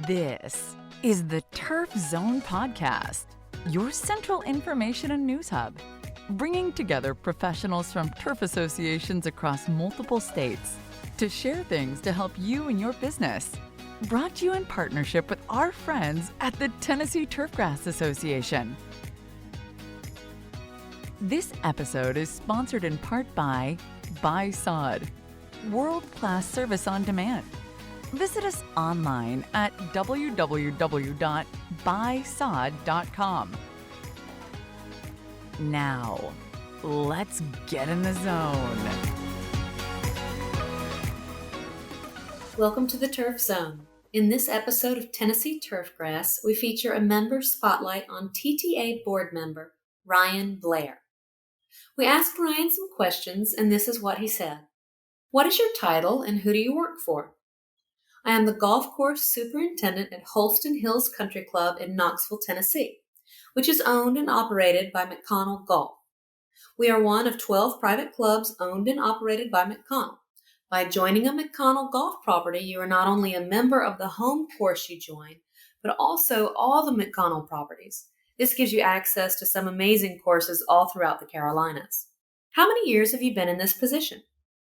This is the Turf Zone Podcast, your central information and news hub, bringing together professionals from turf associations across multiple states to share things to help you and your business. Brought to you in partnership with our friends at the Tennessee Turfgrass Association. This episode is sponsored in part by Sod, world-class service on demand. Visit us online at www.buysod.com. Now, let's get in the zone. Welcome to the Turf Zone. In this episode of Tennessee Turfgrass, we feature a member spotlight on TTA board member Ryan Blair. We asked Ryan some questions, and this is what he said. What is your title and who do you work for? I am the golf course superintendent at Holston Hills Country Club in Knoxville, Tennessee, which is owned and operated by McConnell Golf. We are one of 12 private clubs owned and operated by McConnell. By joining a McConnell golf property, you are not only a member of the home course you join, but also all the McConnell properties. This gives you access to some amazing courses all throughout the Carolinas. How many years have you been in this position?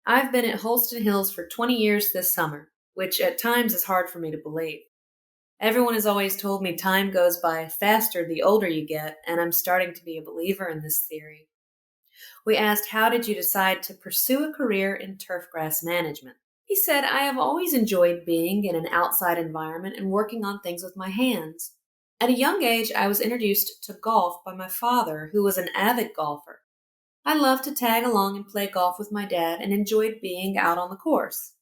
I've been at Holston Hills for 20 years this summer, which at times is hard for me to believe. Everyone has always told me time goes by faster the older you get, and I'm starting to be a believer in this theory. We asked, how did you decide to pursue a career in turfgrass management? He said, I have always enjoyed being in an outside environment and working on things with my hands. At a young age, I was introduced to golf by my father, who was an avid golfer. I loved to tag along and play golf with my dad and enjoyed being out on the course.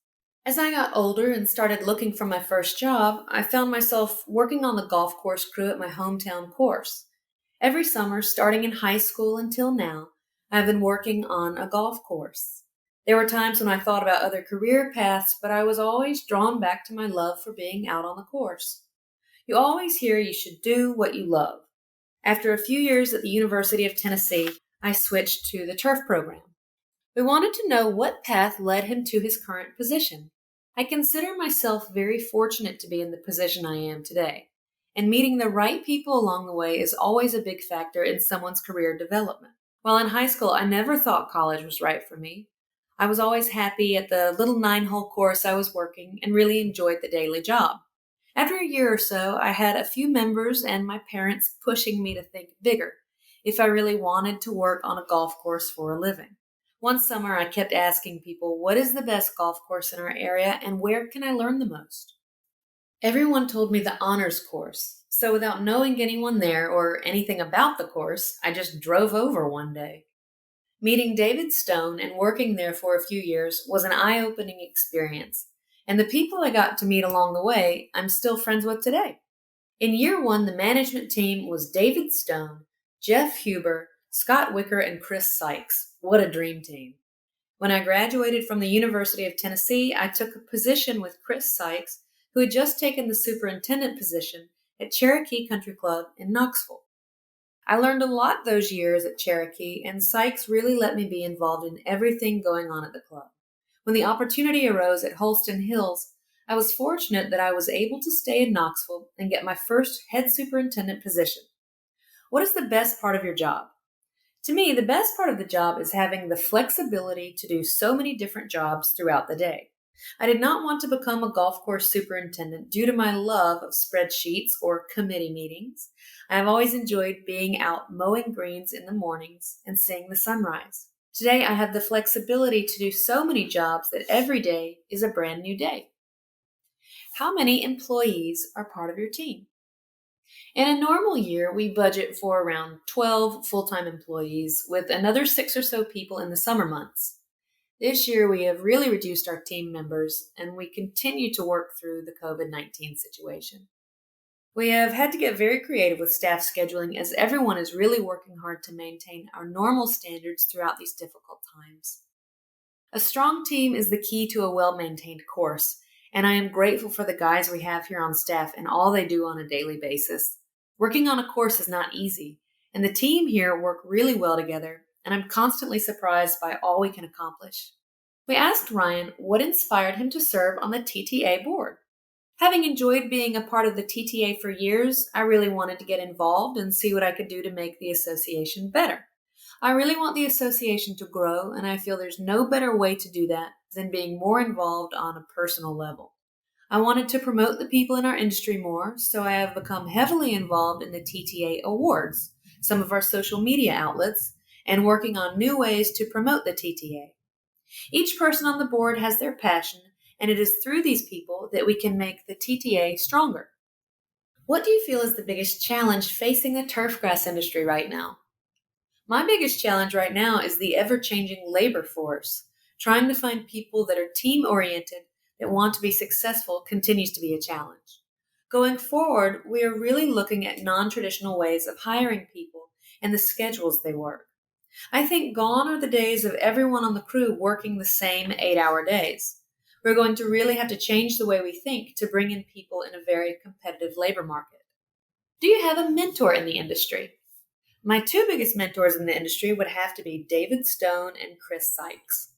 As I got older and started looking for my first job, I found myself working on the golf course crew at my hometown course. Every summer, starting in high school until now, I've been working on a golf course. There were times when I thought about other career paths, but I was always drawn back to my love for being out on the course. You always hear you should do what you love. After a few years at the University of Tennessee, I switched to the turf program. We wanted to know what path led him to his current position. I consider myself very fortunate to be in the position I am today, and meeting the right people along the way is always a big factor in someone's career development. While in high school, I never thought college was right for me. I was always happy at the little 9-hole course I was working and really enjoyed the daily job. After a year or so, I had a few members and my parents pushing me to think bigger if I really wanted to work on a golf course for a living. One summer, I kept asking people, what is the best golf course in our area and where can I learn the most? Everyone told me the honors course, so without knowing anyone there or anything about the course, I just drove over one day. Meeting David Stone and working there for a few years was an eye-opening experience, and the people I got to meet along the way, I'm still friends with today. In year one, the management team was David Stone, Jeff Huber, Scott Wicker, and Chris Sykes. What a dream team. When I graduated from the University of Tennessee, I took a position with Chris Sykes, who had just taken the superintendent position at Cherokee Country Club in Knoxville. I learned a lot those years at Cherokee, and Sykes really let me be involved in everything going on at the club. When the opportunity arose at Holston Hills, I was fortunate that I was able to stay in Knoxville and get my first head superintendent position. What is the best part of your job? To me, the best part of the job is having the flexibility to do so many different jobs throughout the day. I did not want to become a golf course superintendent due to my love of spreadsheets or committee meetings. I have always enjoyed being out mowing greens in the mornings and seeing the sunrise. Today, I have the flexibility to do so many jobs that every day is a brand new day. How many employees are part of your team? In a normal year, we budget for around 12 full-time employees with another 6 or so people in the summer months. This year, we have really reduced our team members, and we continue to work through the COVID-19 situation. We have had to get very creative with staff scheduling as everyone is really working hard to maintain our normal standards throughout these difficult times. A strong team is the key to a well-maintained course, and I am grateful for the guys we have here on staff and all they do on a daily basis. Working on a course is not easy, and the team here work really well together, and I'm constantly surprised by all we can accomplish. We asked Ryan what inspired him to serve on the TTA board. Having enjoyed being a part of the TTA for years, I really wanted to get involved and see what I could do to make the association better. I really want the association to grow, and I feel there's no better way to do that than being more involved on a personal level. I wanted to promote the people in our industry more, so I have become heavily involved in the TTA Awards, some of our social media outlets, and working on new ways to promote the TTA. Each person on the board has their passion, and it is through these people that we can make the TTA stronger. What do you feel is the biggest challenge facing the turfgrass industry right now? My biggest challenge right now is the ever-changing labor force. Trying to find people that are team-oriented, that want to be successful, continues to be a challenge. Going forward, we are really looking at non-traditional ways of hiring people and the schedules they work. I think gone are the days of everyone on the crew working the same 8-hour days. We're going to really have to change the way we think to bring in people in a very competitive labor market. Do you have a mentor in the industry? My two biggest mentors in the industry would have to be David Stone and Chris Sykes.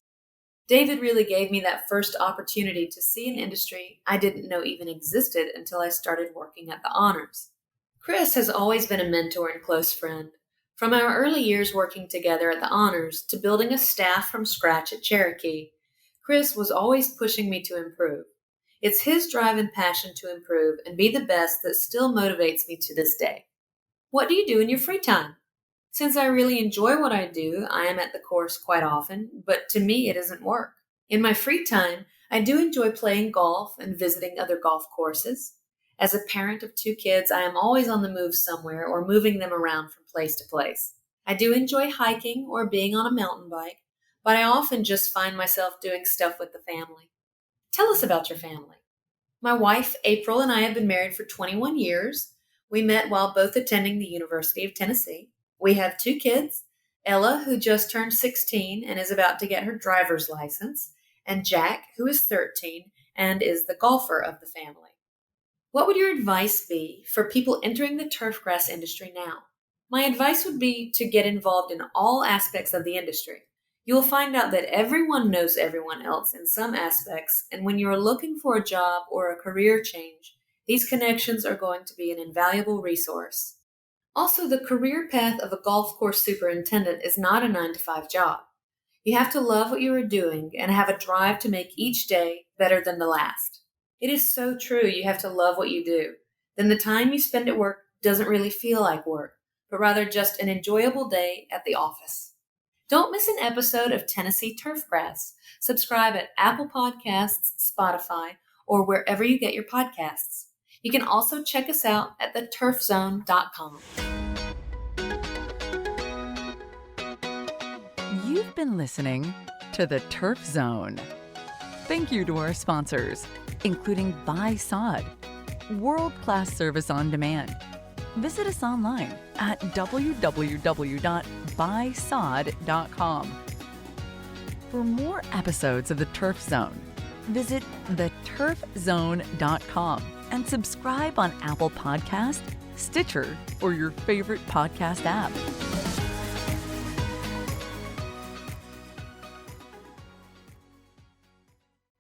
David really gave me that first opportunity to see an industry I didn't know even existed until I started working at the Honors. Chris has always been a mentor and close friend. From our early years working together at the Honors to building a staff from scratch at Cherokee, Chris was always pushing me to improve. It's his drive and passion to improve and be the best that still motivates me to this day. What do you do in your free time? Since I really enjoy what I do, I am at the course quite often, but to me it isn't work. In my free time, I do enjoy playing golf and visiting other golf courses. As a parent of 2 kids, I am always on the move somewhere or moving them around from place to place. I do enjoy hiking or being on a mountain bike, but I often just find myself doing stuff with the family. Tell us about your family. My wife, April, and I have been married for 21 years. We met while both attending the University of Tennessee. We have 2 kids, Ella, who just turned 16 and is about to get her driver's license, and Jack, who is 13 and is the golfer of the family. What would your advice be for people entering the turfgrass industry now? My advice would be to get involved in all aspects of the industry. You will find out that everyone knows everyone else in some aspects, and when you are looking for a job or a career change, these connections are going to be an invaluable resource. Also, the career path of a golf course superintendent is not a 9-to-5 job. You have to love what you are doing and have a drive to make each day better than the last. It is so true, you have to love what you do. Then the time you spend at work doesn't really feel like work, but rather just an enjoyable day at the office. Don't miss an episode of Tennessee Turfgrass. Subscribe at Apple Podcasts, Spotify, or wherever you get your podcasts. You can also check us out at theturfzone.com. You've been listening to The Turf Zone. Thank you to our sponsors, including Buy Sod, world-class service on demand. Visit us online at www.buysod.com. For more episodes of The Turf Zone, visit theturfzone.com and subscribe on Apple Podcasts, Stitcher, or your favorite podcast app.